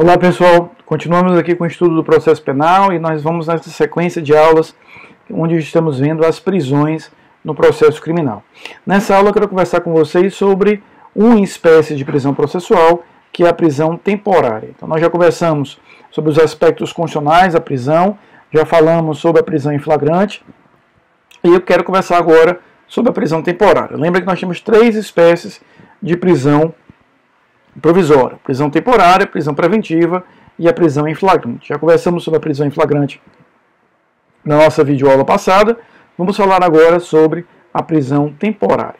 Olá pessoal, continuamos aqui com o estudo do processo penal e nós vamos nessa sequência de aulas onde estamos vendo as prisões no processo criminal. Nessa aula eu quero conversar com vocês sobre uma espécie de prisão processual que é a prisão temporária. Então nós já conversamos sobre os aspectos constitucionais da prisão, já falamos sobre a prisão em flagrante e eu quero conversar agora sobre a prisão temporária. Lembra que nós temos três espécies de prisão provisória: prisão temporária, prisão preventiva e a prisão em flagrante. Já conversamos sobre a prisão em flagrante na nossa videoaula passada. Vamos falar agora sobre a prisão temporária.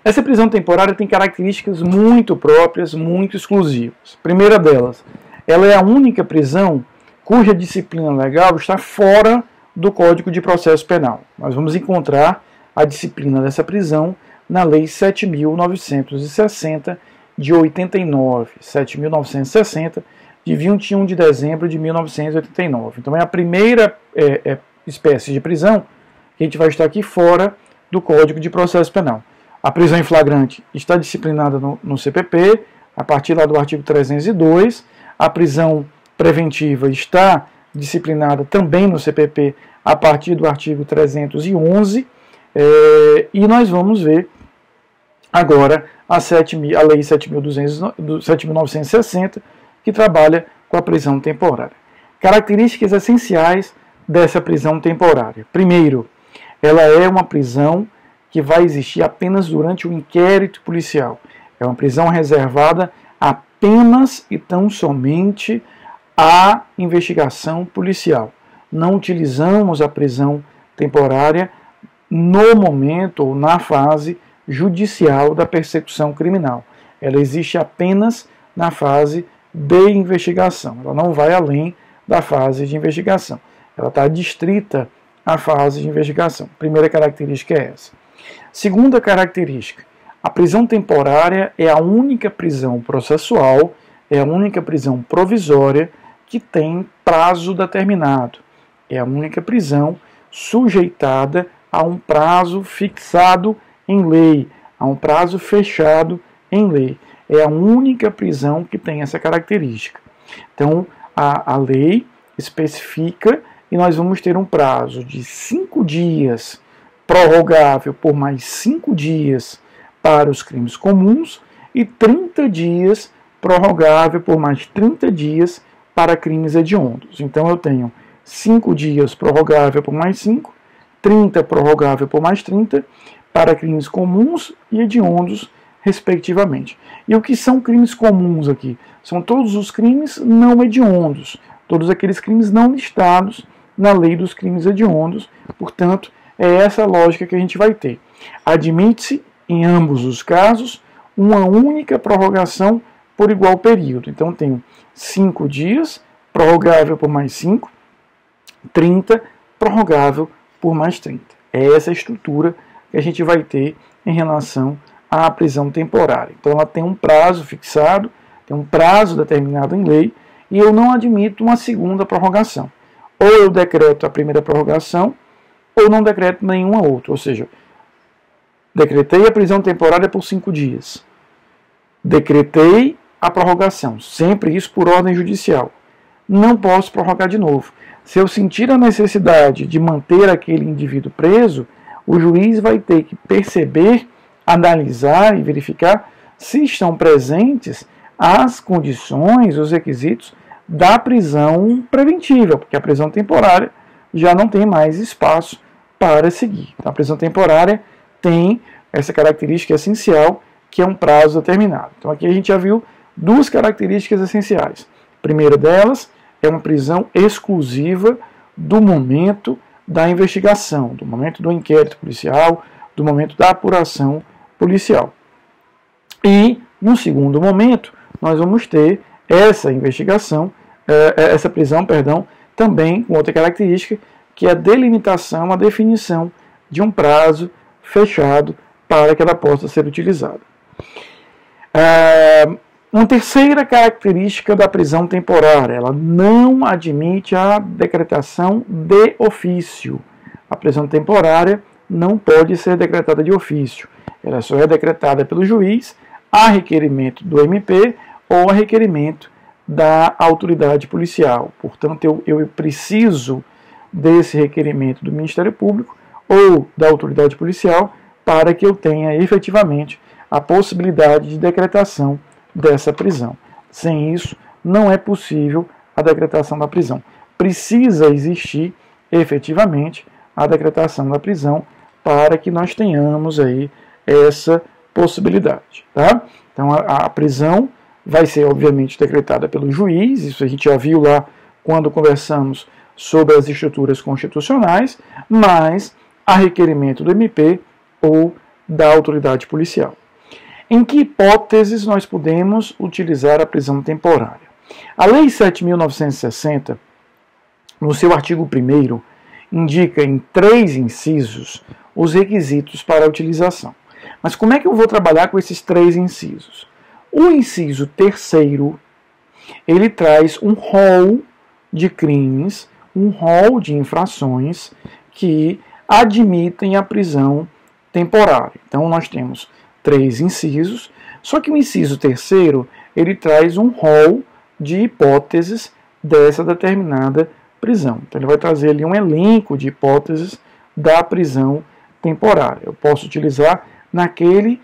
Essa prisão temporária tem características muito próprias, muito exclusivas. A primeira delas, ela é a única prisão cuja disciplina legal está fora do Código de Processo Penal. Nós vamos encontrar a disciplina dessa prisão na Lei 7.960 de 89, 7.960, de 21 de dezembro de 1989. Então é a primeira espécie de prisão que a gente vai estar aqui fora do Código de Processo Penal. A prisão em flagrante está disciplinada no CPP, a partir lá do artigo 302. A prisão preventiva está disciplinada também no CPP, a partir do artigo 311. E nós vamos ver agora a Lei 7.960, que trabalha com a prisão temporária. Características essenciais dessa prisão temporária. Primeiro, ela é uma prisão que vai existir apenas durante o inquérito policial. É uma prisão reservada apenas e tão somente à investigação policial. Não utilizamos a prisão temporária no momento ou na fase judicial da persecução criminal. Ela existe apenas na fase de investigação. Ela não vai além da fase de investigação. Ela está adstrita à fase de investigação. Primeira característica é essa. Segunda característica, a prisão temporária é a única prisão processual, é a única prisão provisória que tem prazo determinado. É a única prisão sujeitada a um prazo fixado em lei, a um prazo fechado em lei. É a única prisão que tem essa característica. Então, a lei especifica e nós vamos ter um prazo de 5 dias, prorrogável por mais 5 dias para os crimes comuns e 30 dias, prorrogável por mais 30 dias para crimes hediondos. Então, eu tenho 5 dias, prorrogável por mais 5, 30 prorrogável por mais 30, para crimes comuns e hediondos, respectivamente. E o que são crimes comuns aqui? São todos os crimes não hediondos, todos aqueles crimes não listados na lei dos crimes hediondos. Portanto, é essa a lógica que a gente vai ter. Admite-se, em ambos os casos, uma única prorrogação por igual período. Então, tenho 5 dias, prorrogável por mais 5, 30, prorrogável por mais 30. É essa a estrutura que a gente vai ter em relação à prisão temporária. Então ela tem um prazo fixado, tem um prazo determinado em lei, e eu não admito uma segunda prorrogação. Ou eu decreto a primeira prorrogação, ou não decreto nenhuma outra. Ou seja, decretei a prisão temporária por 5 dias. Decretei a prorrogação, sempre isso por ordem judicial. Não posso prorrogar de novo. Se eu sentir a necessidade de manter aquele indivíduo preso, o juiz vai ter que perceber, analisar e verificar se estão presentes as condições, os requisitos da prisão preventiva, porque a prisão temporária já não tem mais espaço para seguir. Então, a prisão temporária tem essa característica essencial, que é um prazo determinado. Então aqui a gente já viu duas características essenciais. A primeira delas é uma prisão exclusiva do momento da investigação, do momento do inquérito policial, do momento da apuração policial. E, no segundo momento, nós vamos ter essa prisão, também com outra característica, que é a delimitação, a definição de um prazo fechado para que ela possa ser utilizada. Uma terceira característica da prisão temporária, ela não admite a decretação de ofício. A prisão temporária não pode ser decretada de ofício. Ela só é decretada pelo juiz a requerimento do MP ou a requerimento da autoridade policial. Portanto, eu preciso desse requerimento do Ministério Público ou da autoridade policial para que eu tenha efetivamente a possibilidade de decretação dessa prisão. Sem isso, não é possível a decretação da prisão. Precisa existir efetivamente a decretação da prisão para que nós tenhamos aí essa possibilidade. Tá? Então a prisão vai ser obviamente decretada pelo juiz, isso a gente já viu lá quando conversamos sobre as estruturas constitucionais, mas a requerimento do MP ou da autoridade policial. Em que hipóteses nós podemos utilizar a prisão temporária? A Lei 7.960, no seu artigo 1º, indica em 3 incisos os requisitos para a utilização. Mas como é que eu vou trabalhar com esses 3 incisos? O inciso 3º, ele traz um rol de crimes, um rol de infrações que admitem a prisão temporária. Então nós temos 3 incisos, só que o inciso 3º, ele traz um rol de hipóteses dessa determinada prisão. Então ele vai trazer ali um elenco de hipóteses da prisão temporária. Eu posso utilizar naquele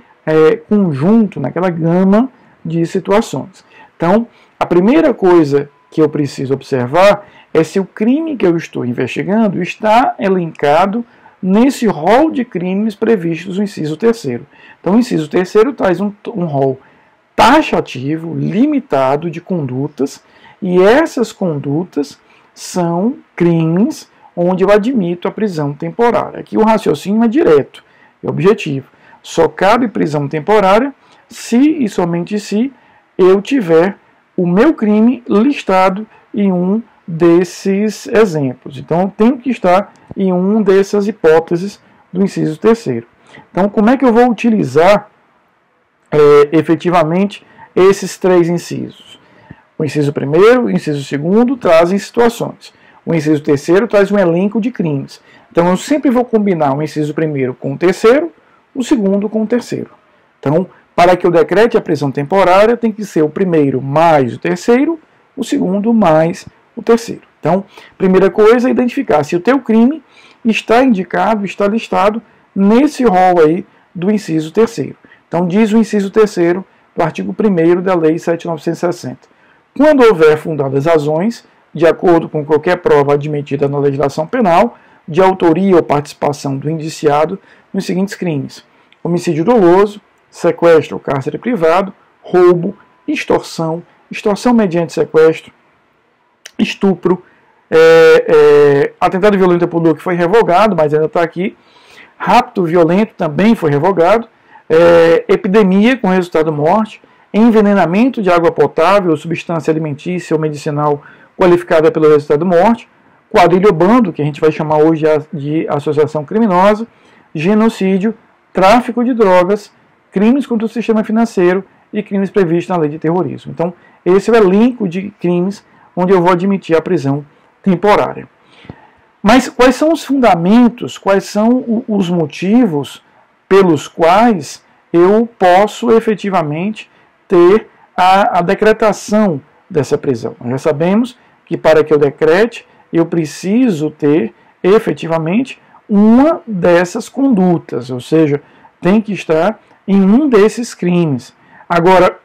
conjunto, naquela gama de situações. Então, a primeira coisa que eu preciso observar é se o crime que eu estou investigando está elencado nesse rol de crimes previstos no inciso 3º. Então, o inciso 3º traz um rol taxativo, limitado de condutas, e essas condutas são crimes onde eu admito a prisão temporária. Aqui o raciocínio é direto, é objetivo. Só cabe prisão temporária se e somente se eu tiver o meu crime listado em um desses exemplos. Então, eu tenho que estar em uma dessas hipóteses do inciso 3º. Então, como é que eu vou utilizar efetivamente esses 3 incisos? O inciso 1º, o inciso 2º trazem situações. O inciso 3º traz um elenco de crimes. Então, eu sempre vou combinar o inciso 1º com o 3º, o 2º com o 3º. Então, para que eu decrete a prisão temporária, tem que ser o 1º mais o 3º, o 2º mais o 3º. Então, primeira coisa é identificar se o teu crime está indicado, está listado nesse rol aí do inciso 3º. Então, diz o inciso 3º do artigo 1º da Lei 7.960. Quando houver fundadas razões, de acordo com qualquer prova admitida na legislação penal, de autoria ou participação do indiciado nos seguintes crimes: homicídio doloso, sequestro ou cárcere privado, roubo, extorsão, extorsão mediante sequestro, estupro, atentado violento ao pudor, que foi revogado, mas ainda está aqui, rapto violento também foi revogado, epidemia com resultado morte, envenenamento de água potável, substância alimentícia ou medicinal qualificada pelo resultado morte, quadrilha ou bando, que a gente vai chamar hoje de associação criminosa, genocídio, tráfico de drogas, crimes contra o sistema financeiro e crimes previstos na lei de terrorismo. Então, esse é o elenco de crimes onde eu vou admitir a prisão temporária. Mas quais são os fundamentos, quais são os motivos pelos quais eu posso efetivamente ter a decretação dessa prisão? Nós já sabemos que para que eu decrete, eu preciso ter efetivamente uma dessas condutas, ou seja, tem que estar em um desses crimes. Agora,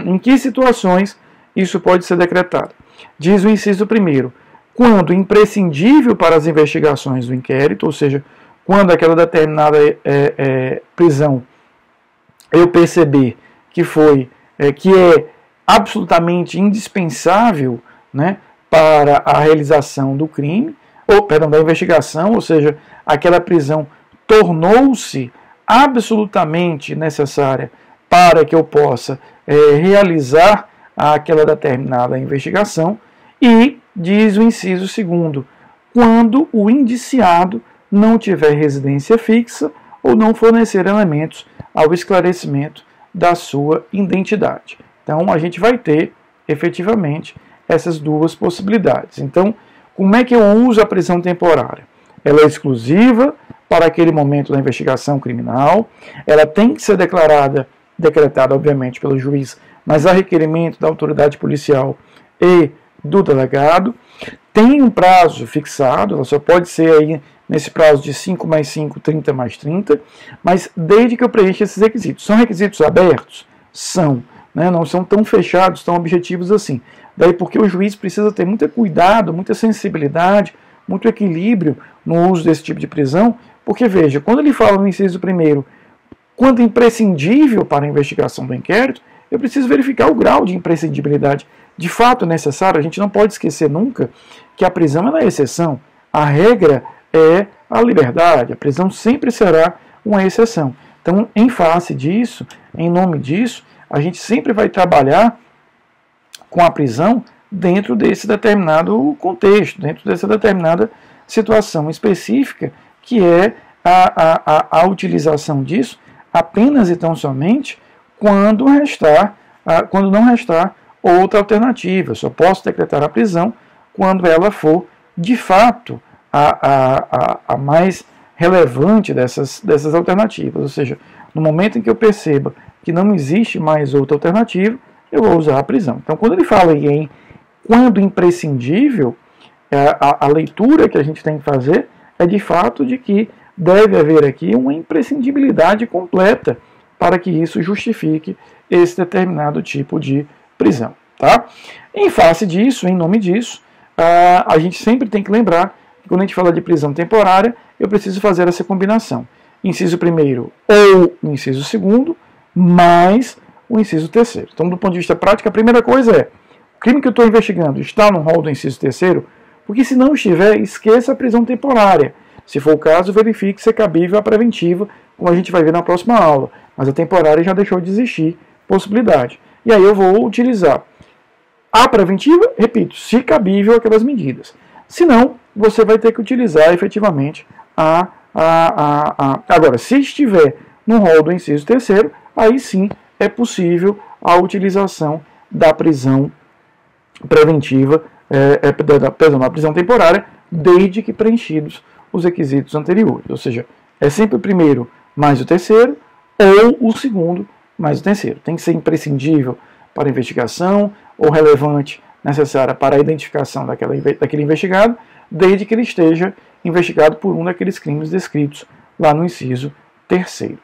em que situações isso pode ser decretado? Diz o inciso 1º, quando imprescindível para as investigações do inquérito, ou seja, quando aquela determinada prisão eu perceber que é absolutamente indispensável, né, para a realização do crime, da investigação, ou seja, aquela prisão tornou-se absolutamente necessária para que eu possa realizar aquela determinada investigação, e diz o inciso 2º, quando o indiciado não tiver residência fixa ou não fornecer elementos ao esclarecimento da sua identidade. Então, a gente vai ter, efetivamente, essas duas possibilidades. Então, como é que eu uso a prisão temporária? Ela é exclusiva para aquele momento da investigação criminal, ela tem que ser decretada, obviamente, pelo juiz, mas a requerimento da autoridade policial e do delegado. Tem um prazo fixado, ela só pode ser aí nesse prazo de 5 mais 5, 30 mais 30, mas desde que eu preencha esses requisitos. São requisitos abertos? São, né? Não são tão fechados, tão objetivos assim. Daí porque o juiz precisa ter muito cuidado, muita sensibilidade, muito equilíbrio no uso desse tipo de prisão, porque veja, quando ele fala no inciso 1º, quando imprescindível para a investigação do inquérito, eu preciso verificar o grau de imprescindibilidade de fato necessário. A gente não pode esquecer nunca que a prisão é exceção. A regra é a liberdade. A prisão sempre será uma exceção. Então, em face disso, em nome disso, a gente sempre vai trabalhar com a prisão dentro desse determinado contexto, dentro dessa determinada situação específica, que é a utilização disso apenas e tão somente quando não restar outra alternativa. Eu só posso decretar a prisão quando ela for, de fato, a mais relevante dessas alternativas. Ou seja, no momento em que eu perceba que não existe mais outra alternativa, eu vou usar a prisão. Então, quando ele fala em quando imprescindível, a leitura que a gente tem que fazer é de fato de que deve haver aqui uma imprescindibilidade completa para que isso justifique esse determinado tipo de prisão. Tá? Em face disso, em nome disso, a gente sempre tem que lembrar que quando a gente fala de prisão temporária, eu preciso fazer essa combinação. Inciso 1º ou o inciso 2º, mais o inciso 3º. Então, do ponto de vista prático, a primeira coisa é, o crime que eu estou investigando está no rol do inciso 3º? Porque se não estiver, esqueça a prisão temporária. Se for o caso, verifique se é cabível a preventiva, como a gente vai ver na próxima aula. Mas a temporária já deixou de existir possibilidade. E aí eu vou utilizar a preventiva, repito, se cabível aquelas medidas. Se não, você vai ter que utilizar efetivamente Agora, se estiver no rol do inciso 3º, aí sim é possível a utilização da prisão preventiva, da prisão temporária, desde que preenchidos os requisitos anteriores. Ou seja, é sempre o 1º mais o 3º, ou o 2º mais o 3º. Tem que ser imprescindível para a investigação, ou relevante, necessária para a identificação daquele investigado, desde que ele esteja investigado por um daqueles crimes descritos lá no inciso 3º.